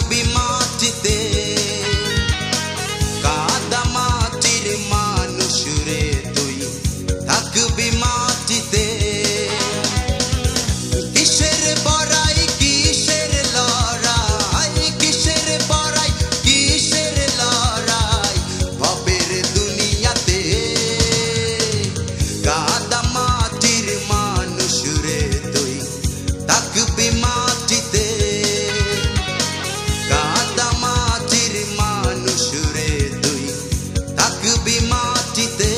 থাকবি মাটিতে, কাদা মাটির মানুষ রে তুই থাকবি মাটিতে। কিসের বড়াই কিসের লড়াই, কিসের বড়াই কিসের লড়াই ভবের দুনিয়াতে, কাদা মাটির মানুষ রে তুই থাকবি মাটিতে, কাদা মাটির মানুষ রে তুই থাকবি মাটিতে।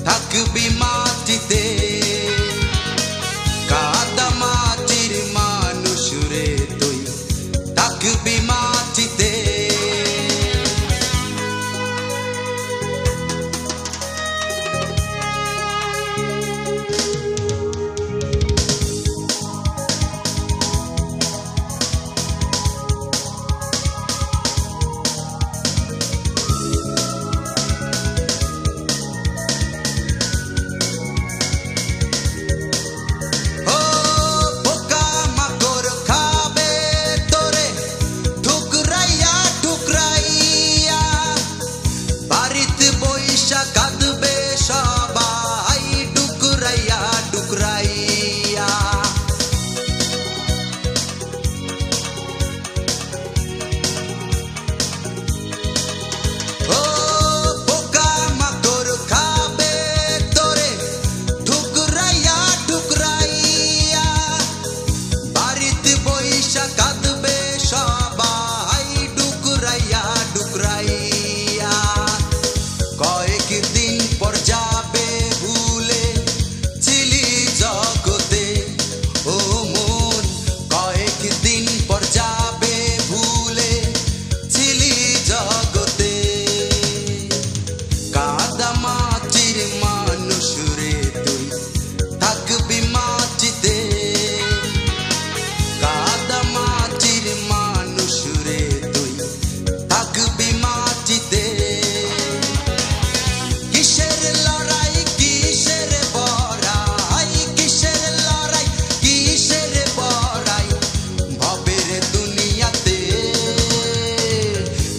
থাকবি মাটিতে, কাদা মাটির মানুষ রে তুই থাকবি মাটিতে।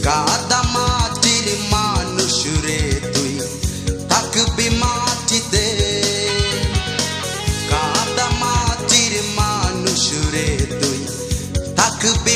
কাদা মাটির মানুষ রে তুই থাকবি মাটিতে, কাদা মাটির মানুষ রে তুই থাকবি।